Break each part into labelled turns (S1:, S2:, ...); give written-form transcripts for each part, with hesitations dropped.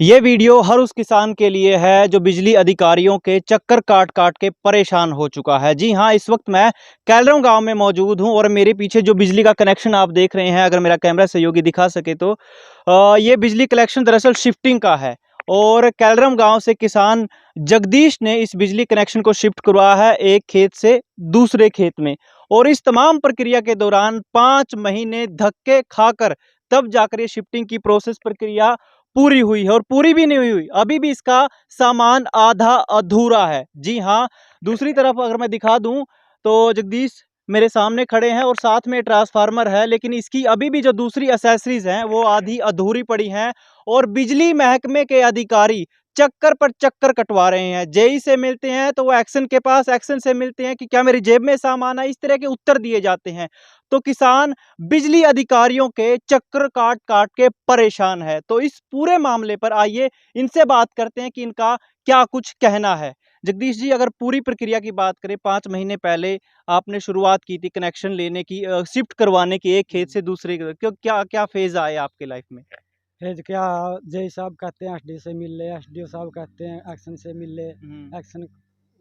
S1: ये वीडियो हर उस किसान के लिए है जो बिजली अधिकारियों के चक्कर काट काट के परेशान हो चुका है। जी हाँ, इस वक्त मैं कैलरम गांव में मौजूद हूं और मेरे पीछे जो बिजली का कनेक्शन आप देख रहे हैं, अगर मेरा कैमरा सहयोगी दिखा सके तो ये बिजली कनेक्शन दरअसल शिफ्टिंग का है। और कैलरम गांव से किसान जगदीश ने इस बिजली कनेक्शन को शिफ्ट करवाया है एक खेत से दूसरे खेत में। और इस तमाम प्रक्रिया के दौरान 5 महीने धक्के खाकर तब जाकर ये शिफ्टिंग की प्रोसेस प्रक्रिया पूरी हुई है, और पूरी भी नहीं हुई, अभी भी इसका सामान आधा अधूरा है। जी हाँ, दूसरी तरफ अगर मैं दिखा दूं तो जगदीश मेरे सामने खड़े हैं और साथ में ट्रांसफार्मर है, लेकिन इसकी अभी भी जो दूसरी एसेसरीज हैं वो आधी अधूरी पड़ी हैं। और बिजली महकमे के अधिकारी चक्कर पर चक्कर कटवा रहे हैं। जेई से मिलते हैं तो वो एक्शन के पास, एक्शन से मिलते हैं कि क्या मेरी जेब में सामान है, इस तरह के उत्तर दिए जाते हैं। तो किसान बिजली अधिकारियों के चक्कर काट काट के परेशान है। तो इस पूरे मामले पर आइए इनसे बात करते हैं कि इनका क्या कुछ कहना है। जगदीश जी, अगर पूरी प्रक्रिया की बात करें, 5 महीने पहले आपने शुरुआत की थी कनेक्शन लेने की, शिफ्ट करवाने की एक खेत से दूसरे, क्या क्या फेज आए आपके लाइफ में?
S2: फिर क्या, जय साहब कहते हैं एसडी से मिल ले, एसडीओ साहब कहते हैं एक्शन से मिल ले, एक्शन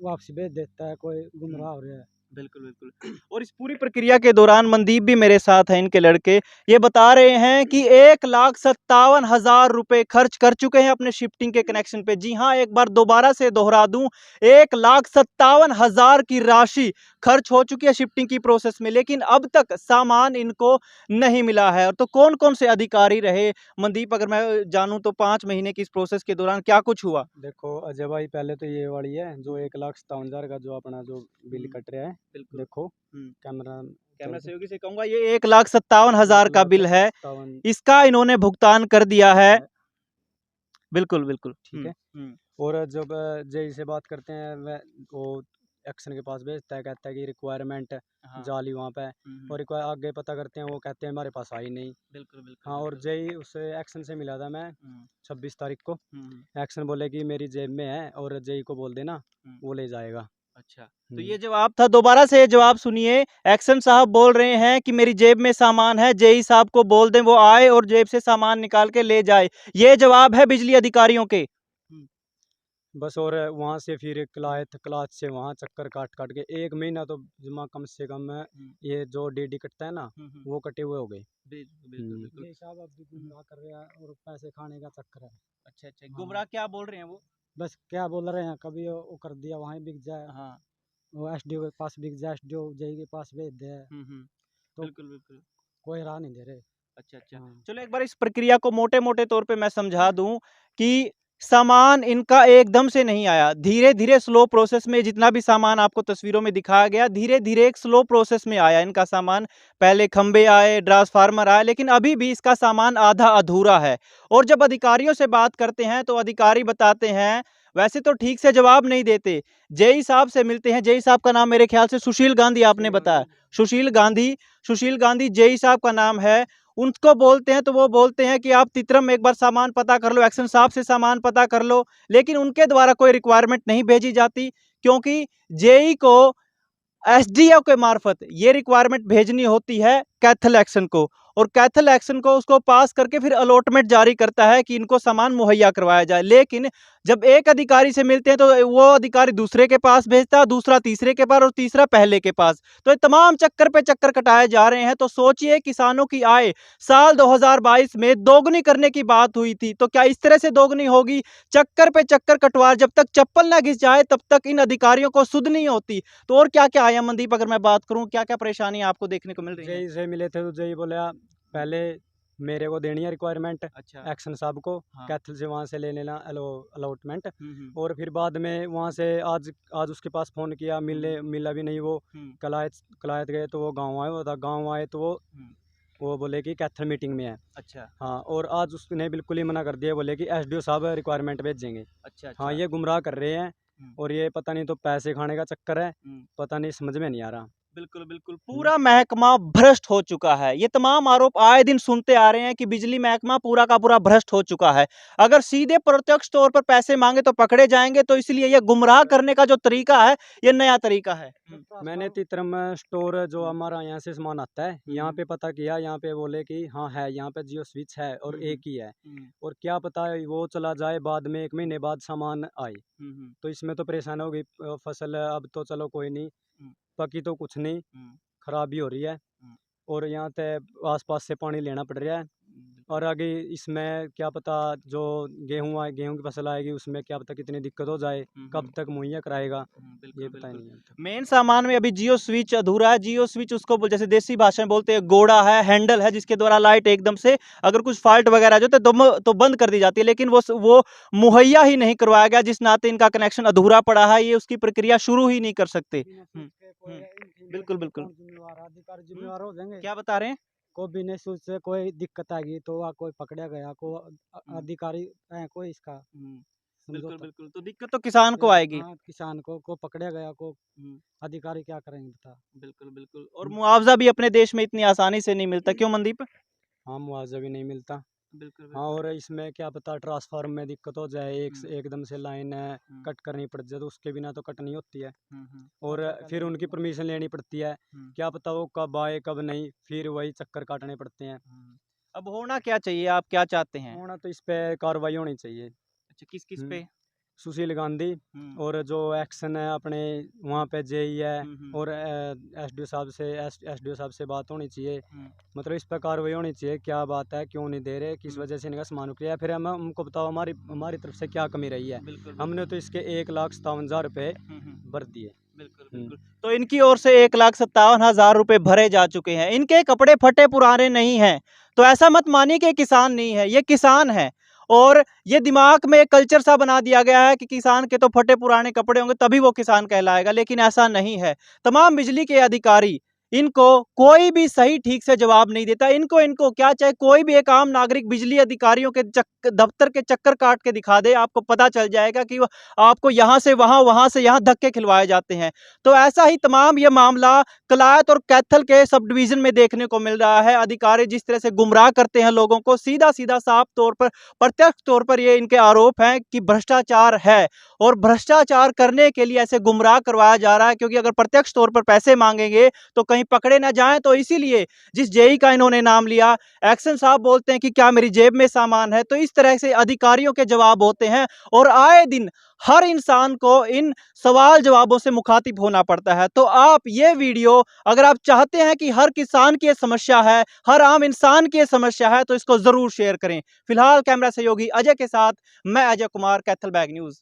S2: वापसी भेज देता है, कोई गुमराह हो रहा है।
S1: बिल्कुल बिल्कुल। और इस पूरी प्रक्रिया के दौरान मनदीप भी मेरे साथ हैं, इनके लड़के, ये बता रहे हैं कि 1,57,000 रुपए खर्च कर चुके हैं अपने शिफ्टिंग के कनेक्शन पे। जी हाँ, एक बार दोबारा से दोहरा दूं, 1,57,000 की राशि खर्च हो चुकी है शिफ्टिंग की प्रोसेस में, लेकिन अब तक सामान इनको नहीं मिला है। और तो कौन कौन से अधिकारी रहे मनदीप, अगर मैं जानूं तो 5 महीने की इस प्रोसेस के दौरान क्या कुछ हुआ?
S2: देखो अजय भाई, पहले तो ये वाली है जो 1,57,000 का जो अपना जो बिल कट रहा है।
S1: बिल्कुल।
S2: देखो कैमरा
S1: कैमरा सहयोगी से कहूंगा, ये 1,57,000 का बिल है,
S2: 57
S1: इसका इन्होंने भुगतान कर दिया है। बिल्कुल बिल्कुल,
S2: ठीक है। और जब जय से बात करते हैं वो एक्शन के पास भेजता है, कहता है कि रिक्वायरमेंट
S1: हाँ।
S2: जाली वहाँ पे। और रिक्वायर आगे पता करते हैं, वो कहते हैं हमारे पास आई नहीं।
S1: बिल्कुल बिल्कुल।
S2: हाँ, और जय उससे एक्शन से मिला था मैं 26 तारीख को। एक्शन बोले कि मेरी जेब में है और जय को बोल देना, वो ले जाएगा।
S1: अच्छा, तो ये जवाब था। दोबारा से ये जवाब सुनिए। एक्शन साहब बोल रहे हैं कि मेरी जेब में सामान है, जेई साहब को बोल दें वो आए और जेब से सामान निकाल के ले जाए। ये जवाब है बिजली अधिकारियों के।
S2: बस, और वहाँ से फिर क्लाथ से वहाँ चक्कर काट काट के 1 महीना तो जमा कम से कम ये जो डीडी कटता है ना, वो कटे हुए हो गए। ये साहब अब भी गुमराह कर रहे हैं और पैसे खाने का चक्कर है।
S1: अच्छा अच्छा, गुमराह क्या बोल रहे हैं वो?
S2: बस क्या बोल रहे हैं, कभी वो कर दिया वहीं बिक जाए,
S1: हाँ।
S2: वो एसडीओ के पास बिक जाए, एसडीओ जई के पास भेज दे। तो
S1: बिल्कुल बिल्कुल।
S2: कोई राह नहीं दे रहे।
S1: अच्छा अच्छा।
S2: हाँ।
S1: चलो एक बार इस प्रक्रिया को मोटे मोटे तौर पे मैं समझा दूं कि सामान इनका एकदम से नहीं आया, धीरे धीरे स्लो प्रोसेस में। जितना भी सामान आपको तस्वीरों में दिखाया गया, धीरे धीरे एक स्लो प्रोसेस में आया इनका सामान। पहले खंबे आए, ट्रांसफार्मर आए, लेकिन अभी भी इसका सामान आधा अधूरा है। और जब अधिकारियों से बात करते हैं तो अधिकारी बताते हैं, वैसे तो ठीक से जवाब नहीं देते। जेई साहब से मिलते हैं, जेई साहब का नाम मेरे ख्याल से सुशील गांधी आपने बताया। सुशील गांधी, सुशील गांधी जेई साहब का नाम है। उनको बोलते हैं तो वो बोलते हैं कि आप तितरम में एक बार सामान पता कर लो, एक्शन साहब से सामान पता कर लो, लेकिन उनके द्वारा कोई रिक्वायरमेंट नहीं भेजी जाती, क्योंकि जेई को एसडीओ के मार्फत ये रिक्वायरमेंट भेजनी होती है कैथल एक्शन को। और कैथल एक्शन को उसको पास करके फिर अलॉटमेंट जारी करता है कि इनको सामान मुहैया करवाया जाए। लेकिन जब एक अधिकारी से मिलते हैं तो वो अधिकारी दूसरे के पास भेजता है, दूसरा तीसरे के पास और तीसरा पहले के पास। तो ये तमाम चक्कर पे चक्कर कटाए जा रहे हैं। तो सोचिए, किसानों की आय साल 2022 में दोगुनी करने की बात हुई थी, तो क्या इस तरह से दोगुनी होगी? चक्कर पे चक्कर कटवा, जब तक चप्पल ना घिस जाए तब तक इन अधिकारियों को सुध नहीं होती। तो और क्या क्या आया मनदीप, अगर मैं बात करूं, क्या क्या परेशानी आपको देखने को मिल रही है?
S2: जय से मिले थे तो जय बोला पहले मेरे को देनी है रिक्वायरमेंट।
S1: अच्छा।
S2: एक्शन साहब को
S1: हाँ।
S2: कैथल से वहाँ से ले लेना अलॉटमेंट।
S1: हम्म।
S2: और फिर बाद में वहाँ से आज आज उसके पास फ़ोन किया, मिला भी नहीं वो। कलायत गए तो वो गांव आए, वो था गांव आए तो वो बोले कि कैथल मीटिंग में है।
S1: अच्छा।
S2: हाँ, और आज उसने बिल्कुल ही मना कर दिया, बोले कि एसडीओ साहब रिक्वायरमेंट भेजेंगे।
S1: अच्छा
S2: हाँ,
S1: अच्छा।
S2: ये गुमराह कर रहे हैं। और ये पता नहीं तो पैसे खाने का चक्कर है, पता नहीं, समझ में नहीं आ रहा।
S1: बिल्कुल बिल्कुल पूरा महकमा भ्रष्ट हो चुका है। ये तमाम आरोप आए दिन सुनते आ रहे हैं कि बिजली महकमा पूरा का पूरा भ्रष्ट हो चुका है। अगर सीधे प्रत्यक्ष तौर पर पैसे मांगे तो पकड़े जाएंगे, तो इसलिए ये गुमराह करने का जो तरीका है, ये नया तरीका है।
S2: मैंने तितरम स्टोर जो हमारा यहाँ से सामान आता है, यहाँ पे पता किया, यहाँ पे बोले कि हाँ है, यहाँ पे जियो स्विच है और एक ही है, और क्या पता है वो चला जाए बाद में 1 महीने बाद सामान आए, तो इसमें तो परेशान हो गई फसल। अब तो चलो कोई नहीं, पकी तो कुछ नहीं, खराबी हो रही है, और यहाँ पे आसपास से पानी लेना पड़ रहा है, और आगे इसमें क्या पता जो गेहूं की फसल आएगी उसमें क्या पता कितनी दिक्कत हो जाए, कब तक मुहैया कराएगा, ये पता ही नहीं है।
S1: मेन सामान में अभी जियो स्विच अधूरा है। जियो स्विच उसको जैसे देसी भाषा में बोलते हैं गोड़ा है, हैंडल है, जिसके द्वारा लाइट एकदम से अगर कुछ फॉल्ट वगैरह जो तो बंद कर दी जाती है, लेकिन वो मुहैया ही नहीं करवाया गया, जिस नाते इनका कनेक्शन अधूरा पड़ा है। ये उसकी प्रक्रिया शुरू ही नहीं कर सकते। बिल्कुल बिल्कुल
S2: अधिकारी जिम्मेवार हो जाएंगे।
S1: क्या बता रहे हैं?
S2: कोई बिजनेस से कोई दिक्कत आ गई तो कोई पकड़ा गया, कोई अधिकारी कोई इसका
S1: बिल्कुल बिल्कुल तो दिक्कत तो किसान को आएगी।
S2: हाँ, किसान को पकड़ा गया, को अधिकारी क्या करेंगे बता।
S1: बिल्कुल बिल्कुल और मुआवजा भी अपने देश में इतनी आसानी से नहीं मिलता, क्यों मनदीप?
S2: हाँ, मुआवजा भी नहीं मिलता।
S1: बिल्कुल
S2: हाँ, और इसमें क्या पता ट्रांसफार्मर में दिक्कत हो जाए, एकदम से लाइन कट करनी पड़ जाए, तो उसके बिना तो कट नहीं होती है, और फिर उनकी परमिशन लेनी पड़ती है, क्या पता वो कब आए कब नहीं, फिर वही चक्कर काटने पड़ते हैं।
S1: अब होना क्या चाहिए, आप क्या चाहते हैं?
S2: होना तो इस पे कार्रवाई होनी चाहिए।
S1: अच्छा, किस किस पे?
S2: सुशील गांधी, और जो एक्शन है अपने वहाँ पे जेई है, और एसडीओ साहब से बात होनी चाहिए, मतलब इस पर कार्रवाई होनी चाहिए, क्या बात है, क्यों नहीं दे रहे, किस वजह से इनका सामान रुक गया, फिर हम हमको बताओ हमारी तरफ से क्या कमी रही है। हमने तो इसके 1,57,000 रुपये भर दिए।
S1: बिल्कुल तो इनकी ओर से 1,57,000 रुपए भरे जा चुके हैं। इनके कपड़े फटे पुराने नहीं हैं, तो ऐसा मत मानिए कि किसान नहीं है, ये किसान है। और ये दिमाग में एक कल्चर सा बना दिया गया है कि किसान के तो फटे पुराने कपड़े होंगे तभी वो किसान कहलाएगा, लेकिन ऐसा नहीं है। तमाम बिजली के अधिकारी, इनको कोई भी सही ठीक से जवाब नहीं देता। इनको क्या, चाहे कोई भी एक आम नागरिक बिजली अधिकारियों के दफ्तर के चक्कर काट के दिखा दे, आपको पता चल जाएगा कि आपको यहाँ से वहाँ, वहाँ से यहाँ धक्के खिलवाए जाते हैं। तो ऐसा ही तमाम ये मामला कलायत और कैथल के सब डिवीजन में देखने को मिल रहा है। अधिकारी जिस तरह से गुमराह करते हैं लोगों को, सीधा सीधा साफ तौर पर, प्रत्यक्ष तौर पर ये इनके आरोप हैं कि भ्रष्टाचार है, और भ्रष्टाचार करने के लिए ऐसे गुमराह करवाया जा रहा है, क्योंकि अगर प्रत्यक्ष तौर पर पैसे मांगेंगे तो कहीं पकड़े ना जाएं। तो इसीलिए जिस जेई का इन्होंने नाम लिया, एक्शन साहब बोलते हैं कि क्या मेरी जेब में सामान है, तो इस तरह से अधिकारियों के जवाब होते हैं, और आए दिन हर इंसान को इन सवाल जवाबों से मुखातिब होना पड़ता है। तो आप ये वीडियो, अगर आप चाहते हैं कि हर किसान की ये समस्या है, हर आम इंसान की ये समस्या है, तो इसको जरूर शेयर करें। फिलहाल कैमरा सहयोगी अजय के साथ मैं अजय कुमार, कैथल बैग न्यूज।